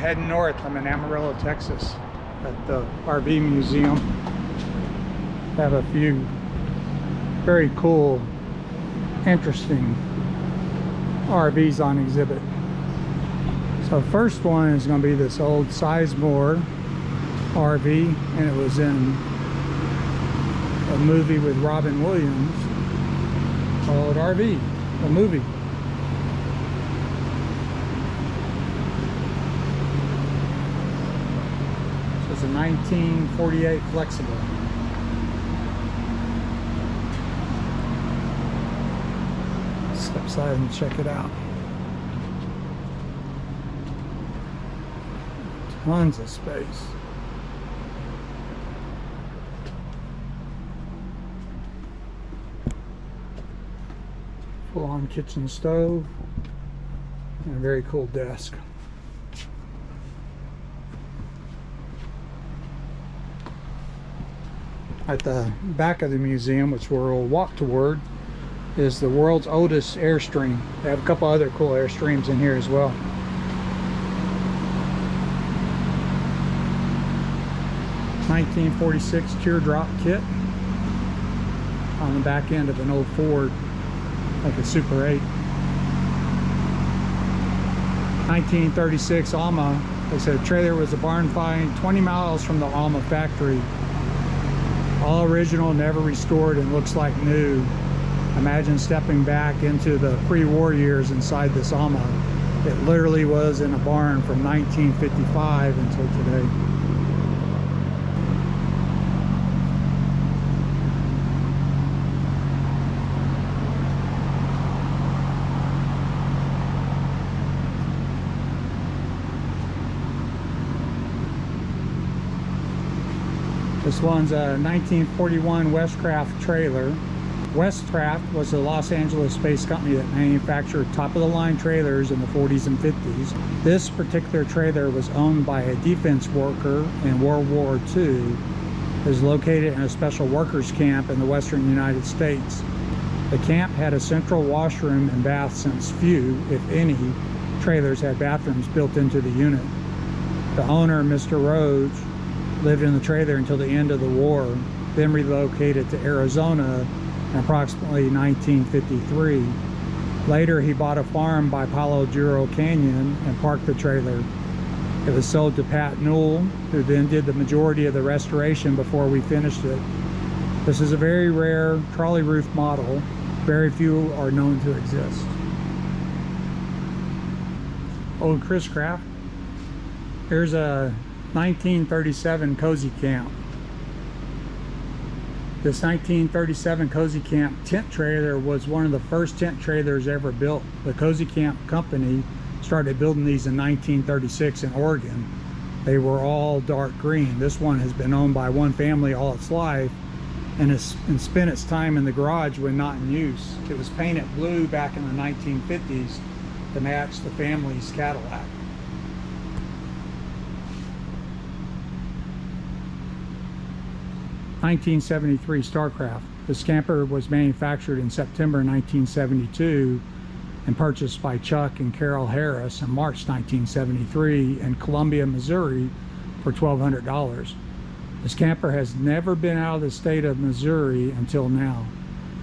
heading north. I'm in Amarillo, Texas at the RV Museum. Have a few very cool, interesting RVs on exhibit. So first one is going to be this old Sisemore RV, and it was in a movie with Robin Williams called RV, the movie. So it's a 1948 flexible. Step aside and check it out. Tons of space. Full-on kitchen stove and a very cool desk. At the back of the museum, which we'll walk toward, is the world's oldest Airstream. They have a couple other cool Airstreams in here as well. (1946) teardrop kit on the back end of an old Ford, like a Super 8. 1936 Alma. They said the trailer was a barn find 20 miles from the Alma factory. All original, never restored, and looks like new. Imagine stepping back into the pre-war years inside this Alma. It literally was in a barn from 1955 until today. This one's a 1941 Westcraft trailer. Westcraft was a Los Angeles-based company that manufactured top-of-the-line trailers in the 40s and 50s. This particular trailer was owned by a defense worker in World War II. It was located in a special workers camp in the western United States. The camp had a central washroom and bath, since few, if any, trailers had bathrooms built into the unit. The owner, Mr. Rhodes, lived in the trailer until the end of the war, then relocated to Arizona in approximately 1953. Later, he bought a farm by Palo Duro Canyon and parked the trailer. It was sold to Pat Newell, who then did the majority of the restoration before we finished it. This is a very rare trolley roof model. Very few are known to exist. Old Chris Craft. Here's a 1937 Cozy Camp. This 1937 Cozy Camp tent trailer was one of the first tent trailers ever built. The Cozy Camp company started building these in 1936 in Oregon. They were all dark green. This one has been owned by one family all its life and has spent its time in the garage when not in use. It was painted blue back in the 1950s to match the family's Cadillac. 1973 Starcraft. This camper was manufactured in September 1972 and purchased by Chuck and Carol Harris in March 1973 in Columbia, Missouri for $1,200. This camper has never been out of the state of Missouri until now.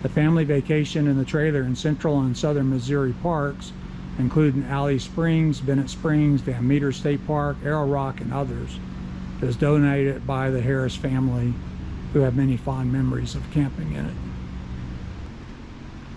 The family vacation in the trailer in central and southern Missouri parks, including Alley Springs, Bennett Springs, Van Meter State Park, Arrow Rock, and others. It was donated by the Harris family, who have many fond memories of camping in it.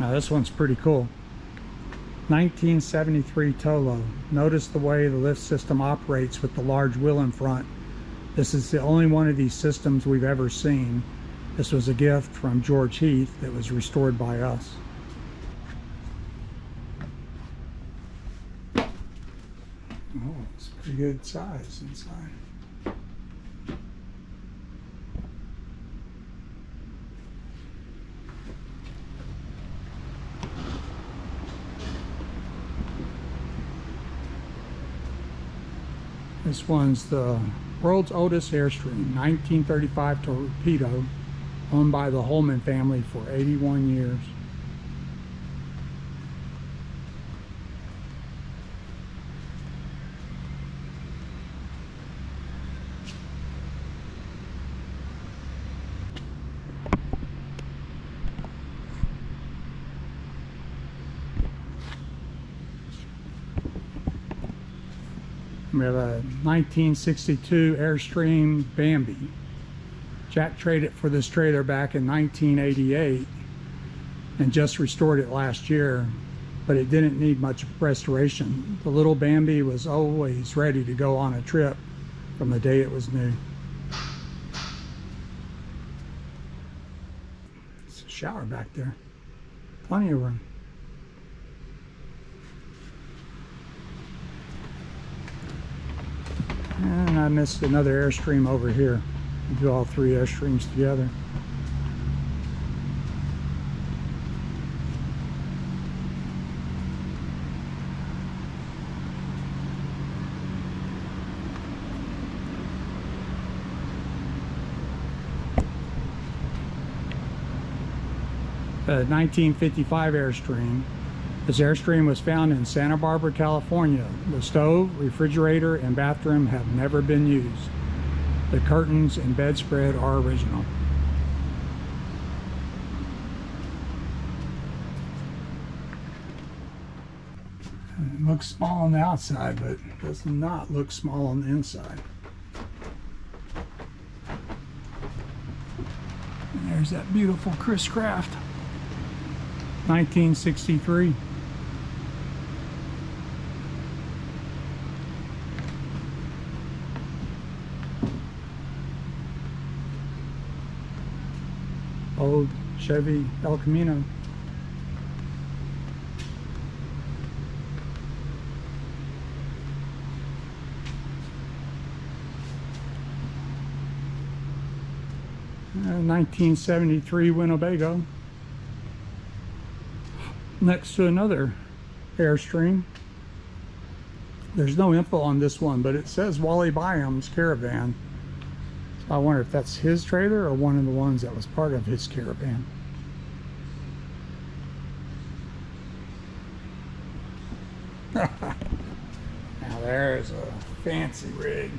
Now this one's pretty cool. 1973 Tolo. Notice the way the lift system operates with the large wheel in front. This is the only one of these systems we've ever seen. This was a gift from George Heath that was restored by us. Oh, it's pretty good size inside. This one's the world's oldest Airstream, 1935 Torpedo, owned by the Holman family for 81 years. We have a 1962 Airstream Bambi. Jack traded for this trailer back in 1988 and just restored it last year, but it didn't need much restoration. The little Bambi was always ready to go on a trip from the day it was new. It's a shower back there. Plenty of room. And I missed another Airstream over here. We do all three Airstreams together. A 1955 Airstream. This Airstream was found in Santa Barbara, California. The stove, refrigerator, and bathroom have never been used. The curtains and bedspread are original. It looks small on the outside, but it does not look small on the inside. And there's that beautiful Chris Craft. 1963. Old Chevy El Camino. Uh, 1973 Winnebago. Next to another Airstream. There's no info on this one, but it says Wally Byam's Caravan. So I wonder if that's his trailer or one of the ones that was part of his Caravan. Now there's a fancy rig.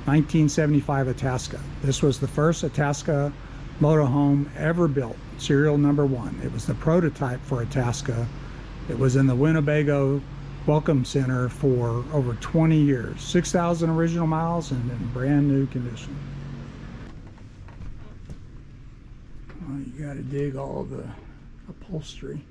(1975) Itasca. This was the first Itasca motorhome ever built, serial number 1. It was the prototype for Itasca. It was in the Winnebago Welcome Center for over 20 years. 6,000 original miles and in brand new condition. Well, you got to dig all the upholstery.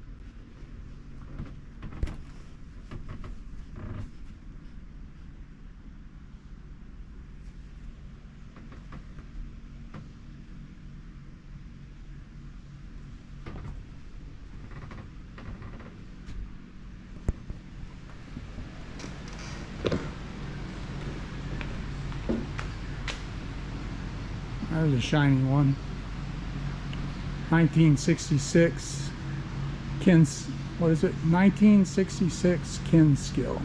There's a shiny one. 1966 what is it? 1966 Kinskill.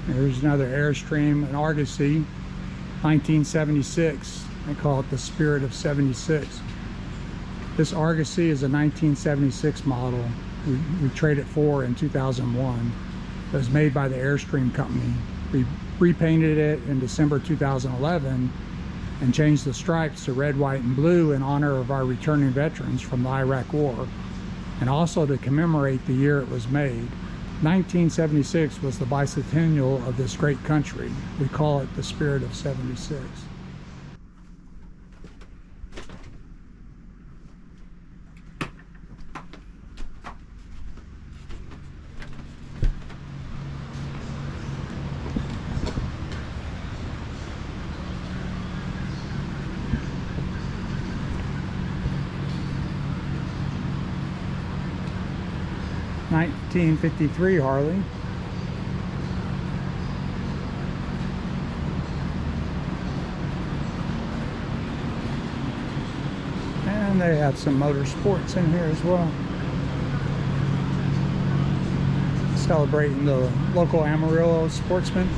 There's another Airstream, an Argosy, 1976. I call it the Spirit of 76. This Argosy is a 1976 model. We traded for in 2001. It was made by the Airstream company. We repainted it in December 2011 and changed the stripes to red, white, and blue in honor of our returning veterans from the Iraq War, and also to commemorate the year it was made. 1976 was the bicentennial of this great country. We call it the Spirit of 76. (1953) Harley. And they have some motorsports in here as well. Celebrating the local Amarillo sportsmen.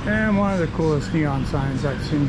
And one of the coolest neon signs I've seen.